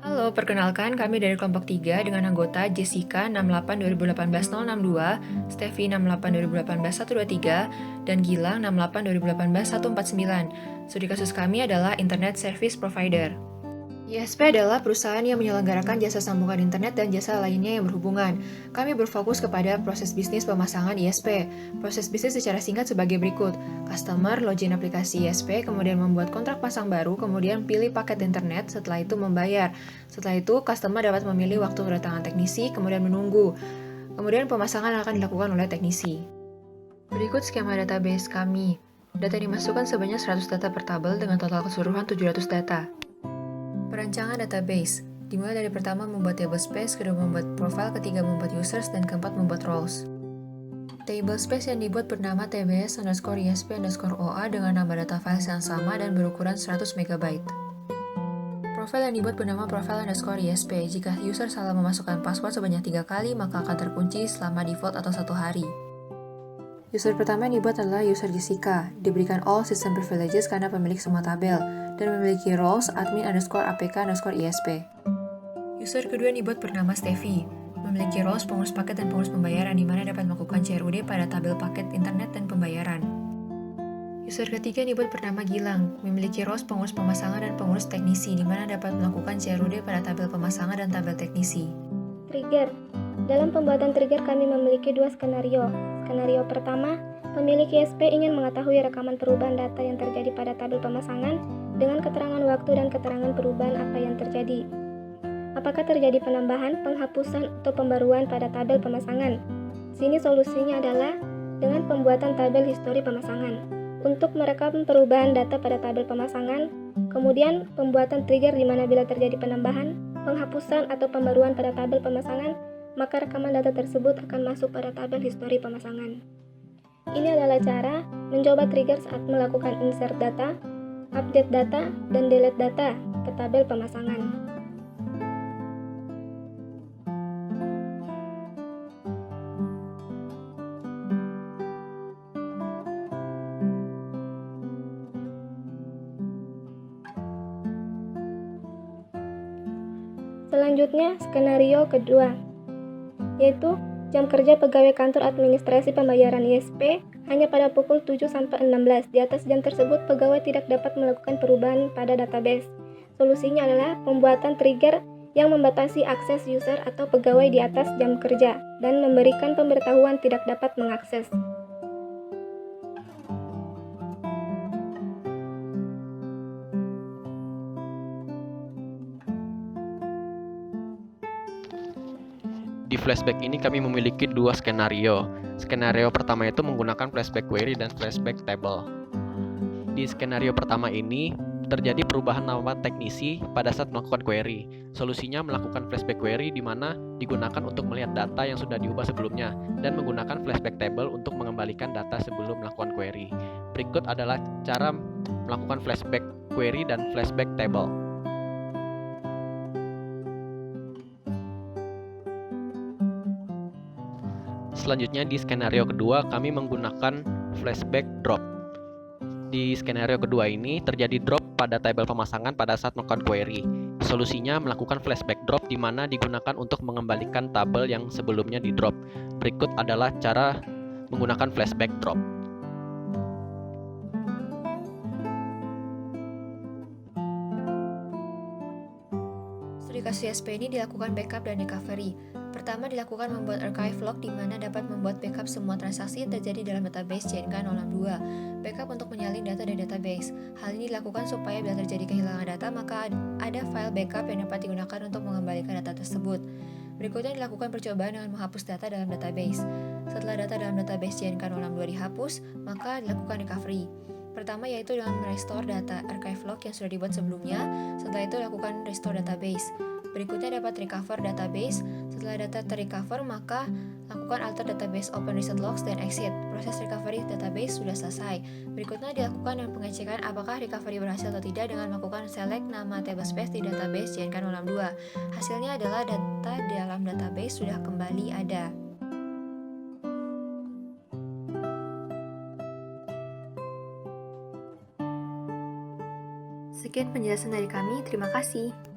Halo, perkenalkan kami dari kelompok 3 dengan anggota Jessica 68 2018 062, Steffi 68 2018 123, dan Gilang 68 2018 149. Studi kasus kami adalah Internet Service Provider. ISP adalah perusahaan yang menyelenggarakan jasa sambungan internet dan jasa lainnya yang berhubungan. Kami berfokus kepada proses bisnis pemasangan ISP. Proses bisnis secara singkat sebagai berikut. Customer login aplikasi ISP, kemudian membuat kontrak pasang baru, kemudian pilih paket internet, setelah itu membayar. Setelah itu, customer dapat memilih waktu kedatangan teknisi, kemudian menunggu. Kemudian pemasangan akan dilakukan oleh teknisi. Berikut skema database kami. Data dimasukkan sebanyak 100 data per tabel dengan total keseluruhan 700 data. Perancangan database dimulai dari pertama membuat table space, kedua membuat profile, ketiga membuat users, dan keempat membuat roles. Table space yang dibuat bernama tbs_isp_oa dengan nama data files yang sama dan berukuran 100 MB. Profile yang dibuat bernama profile_isp. Jika user salah memasukkan password sebanyak 3 kali, maka akan terkunci selama default atau 1 hari. User pertama yang dibuat adalah user Jessica, diberikan all system privileges karena pemilik semua tabel, dan memiliki roles admin_apk_isp. User kedua yang dibuat bernama Steffi, memiliki roles pengurus paket dan pengurus pembayaran di mana dapat melakukan CRUD pada tabel paket internet dan pembayaran. User ketiga yang dibuat bernama Gilang, memiliki roles pengurus pemasangan dan pengurus teknisi di mana dapat melakukan CRUD pada tabel pemasangan dan tabel teknisi. Trigger. Dalam pembuatan trigger kami memiliki 2 skenario. Skenario pertama, pemilik ISP ingin mengetahui rekaman perubahan data yang terjadi pada tabel pemasangan dengan keterangan waktu dan keterangan perubahan apa yang terjadi. Apakah terjadi penambahan, penghapusan, atau pembaruan pada tabel pemasangan? Sini solusinya adalah dengan pembuatan tabel histori pemasangan. Untuk merekam perubahan data pada tabel pemasangan, kemudian pembuatan trigger di mana bila terjadi penambahan, penghapusan, atau pembaruan pada tabel pemasangan, maka rekaman data tersebut akan masuk pada tabel histori pemasangan. Ini adalah cara mencoba trigger saat melakukan insert data, update data, dan delete data ke tabel pemasangan. Selanjutnya, skenario kedua, yaitu jam kerja pegawai kantor administrasi pembayaran ISP hanya pada pukul 7-16. Di atas jam tersebut, pegawai tidak dapat melakukan perubahan pada database. Solusinya adalah pembuatan trigger yang membatasi akses user atau pegawai di atas jam kerja dan memberikan pemberitahuan tidak dapat mengakses. Di flashback ini kami memiliki 2 skenario. Skenario pertama itu menggunakan flashback query dan flashback table. Di skenario pertama ini terjadi perubahan nama teknisi pada saat melakukan query. Solusinya melakukan flashback query di mana digunakan untuk melihat data yang sudah diubah sebelumnya dan menggunakan flashback table untuk mengembalikan data sebelum melakukan query. Berikut adalah cara melakukan flashback query dan flashback table. Selanjutnya di skenario kedua kami menggunakan flashback drop. Di skenario kedua ini terjadi drop pada tabel pemasangan pada saat melakukan query. Solusinya melakukan flashback drop di mana digunakan untuk mengembalikan tabel yang sebelumnya di drop. Berikut adalah cara menggunakan flashback drop. Studi kasus ISP ini dilakukan backup dan recovery. Pertama dilakukan membuat archive log di mana dapat membuat backup semua transaksi yang terjadi dalam database JNK 062. Backup untuk menyalin data dari database. Hal ini dilakukan supaya bila terjadi kehilangan data, maka ada file backup yang dapat digunakan untuk mengembalikan data tersebut. Berikutnya dilakukan percobaan dengan menghapus data dalam database. Setelah data dalam database JNK 062 dihapus, maka dilakukan recovery. Pertama yaitu dengan merestore data archive log yang sudah dibuat sebelumnya. Setelah itu lakukan restore database. Berikutnya dapat recover database. Setelah data terrecover, maka lakukan alter database, open reset logs, dan exit. Proses recovery database sudah selesai. Berikutnya dilakukan dengan pengecekan apakah recovery berhasil atau tidak dengan melakukan select nama tablespace di database JNK 062. Hasilnya adalah data dalam database sudah kembali ada. Sekian penjelasan dari kami, terima kasih.